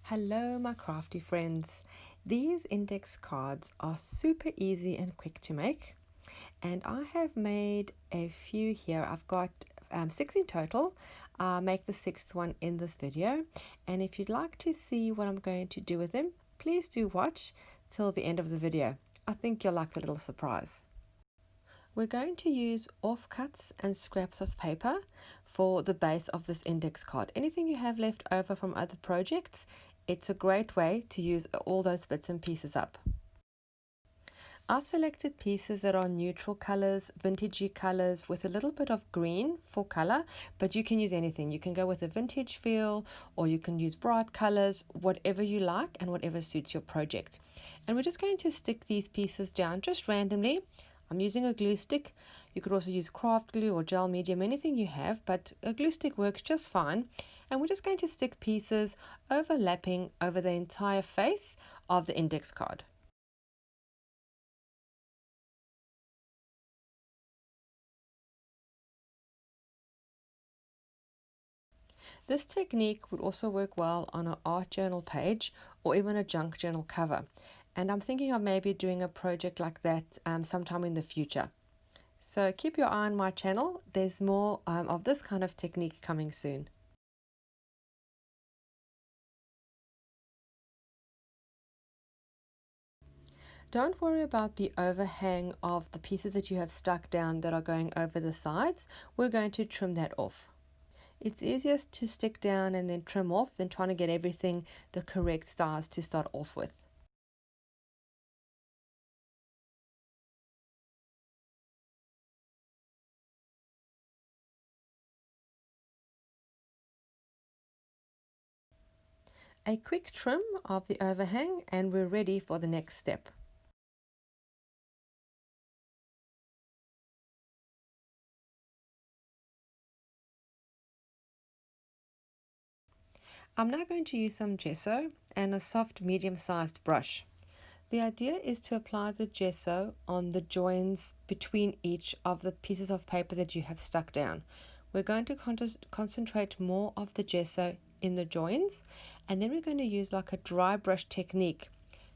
Hello, my crafty friends. These index cards are super easy and quick to make, and I have made a few here. I've got 6 in total. I'll make the 6th one in this video, and if you'd like to see what I'm going to do with them, please do watch till the end of the video. I think you'll like the little surprise. We're going to use offcuts and scraps of paper for the base of this index card. Anything you have left over from other projects, it's a great way to use all those bits and pieces up. I've selected pieces that are neutral colors, vintagey colors with a little bit of green for color, but you can use anything. You can go with a vintage feel, or you can use bright colors, whatever you like and whatever suits your project. And we're just going to stick these pieces down just randomly. I'm using a glue stick. You could also use craft glue or gel medium, anything you have, but a glue stick works just fine. And we're just going to stick pieces overlapping over the entire face of the index card. This technique would also work well on an art journal page or even a junk journal cover. And I'm thinking of maybe doing a project like that sometime in the future. So keep your eye on my channel. There's more of this kind of technique coming soon. Don't worry about the overhang of the pieces that you have stuck down that are going over the sides. We're going to trim that off. It's easiest to stick down and then trim off than trying to get everything the correct size to start off with. A quick trim of the overhang and we're ready for the next step. I'm now going to use some gesso and a soft medium-sized brush. The idea is to apply the gesso on the joins between each of the pieces of paper that you have stuck down. We're going to concentrate more of the gesso in the joins, and then we're going to use like a dry brush technique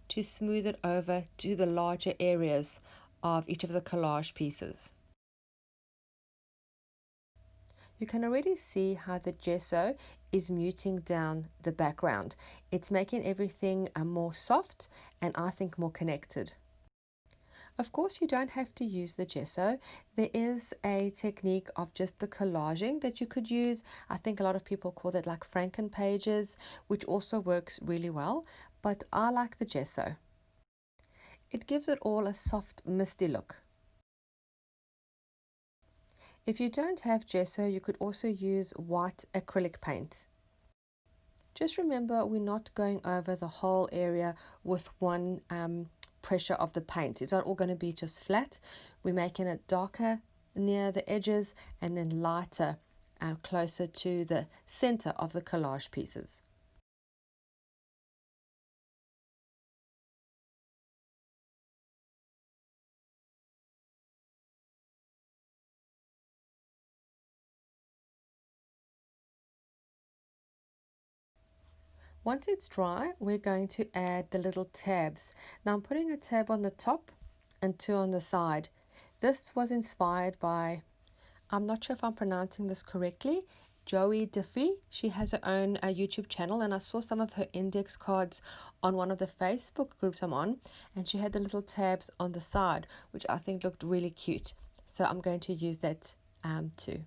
to smooth it over to the larger areas of each of the collage pieces. You can already see how the gesso is muting down the background. It's making everything more soft and I think more connected. Of course, you don't have to use the gesso. There is a technique of just the collaging that you could use. I think a lot of people call that like Franken pages, which also works really well, but I like the gesso. It gives it all a soft, misty look. If you don't have gesso, you could also use white acrylic paint. Just remember, we're not going over the whole area with one pressure of the paint. It's not all going to be just flat. We're making it darker near the edges and then lighter closer to the center of the collage pieces. Once it's dry, we're going to add the little tabs. Now I'm putting a tab on the top and 2 on the side. This was inspired by, I'm not sure if I'm pronouncing this correctly, Joey Diffie. She has her own YouTube channel, and I saw some of her index cards on one of the Facebook groups I'm on, and she had the little tabs on the side, which I think looked really cute. So I'm going to use that too.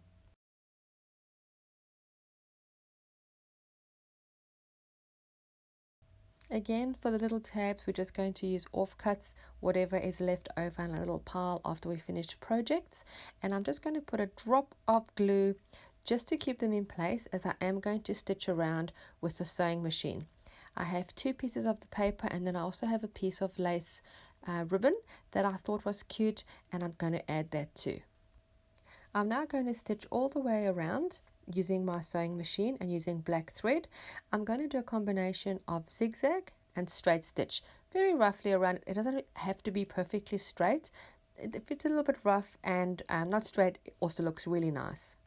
Again, for the little tabs, we're just going to use offcuts, whatever is left over in a little pile after we finish projects. And I'm just going to put a drop of glue just to keep them in place, as I am going to stitch around with the sewing machine. I have 2 pieces of the paper, and then I also have a piece of lace ribbon that I thought was cute, and I'm going to add that too. I'm now going to stitch all the way around using my sewing machine and using black thread. I'm going to do a combination of zigzag and straight stitch, very roughly around. It doesn't have to be perfectly straight. If it's a little bit rough and not straight, it also looks really nice.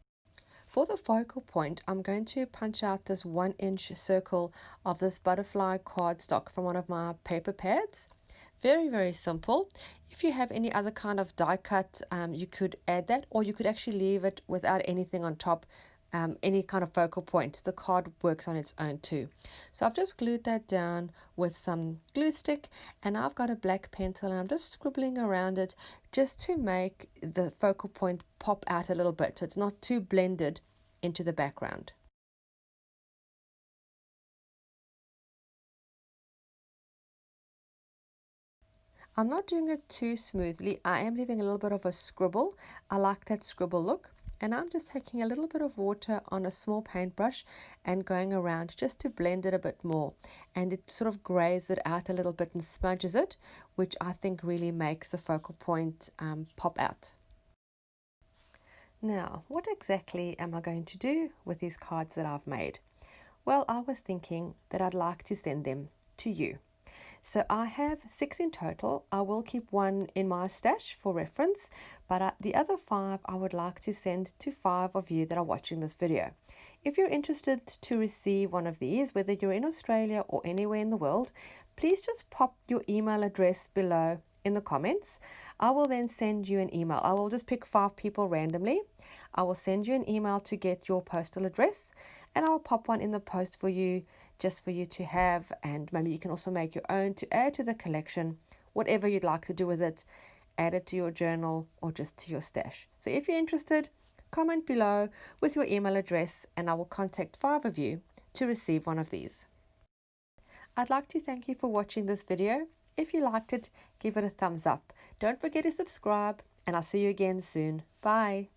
For the focal point, I'm going to punch out this 1-inch circle of this butterfly cardstock from one of my paper pads. Very, very simple. If you have any other kind of die cut, you could add that, or you could actually leave it without anything on top, any kind of focal point. The card works on its own too. So I've just glued that down with some glue stick, and I've got a black pencil and I'm just scribbling around it just to make the focal point pop out a little bit so it's not too blended into the background. I'm not doing it too smoothly. I am leaving a little bit of a scribble. I like that scribble look. And I'm just taking a little bit of water on a small paintbrush and going around just to blend it a bit more. And it sort of grays it out a little bit and smudges it, which I think really makes the focal point pop out. Now, what exactly am I going to do with these cards that I've made? Well, I was thinking that I'd like to send them to you. So I have 6 in total. I will keep one in my stash for reference, but the other 5 I would like to send to 5 of you that are watching this video. If you're interested to receive one of these, whether you're in Australia or anywhere in the world, please just pop your email address below in the comments. I will then send you an email. I will just pick 5 people randomly. I will send you an email to get your postal address, and I'll pop one in the post for you, just for you to have, and maybe you can also make your own to add to the collection, whatever you'd like to do with it. Add it to your journal or just to your stash. So if you're interested, comment below with your email address and I will contact 5 of you to receive one of these. I'd like to thank you for watching this video. If you liked it, give it a thumbs up. Don't forget to subscribe, and I'll see you again soon. Bye.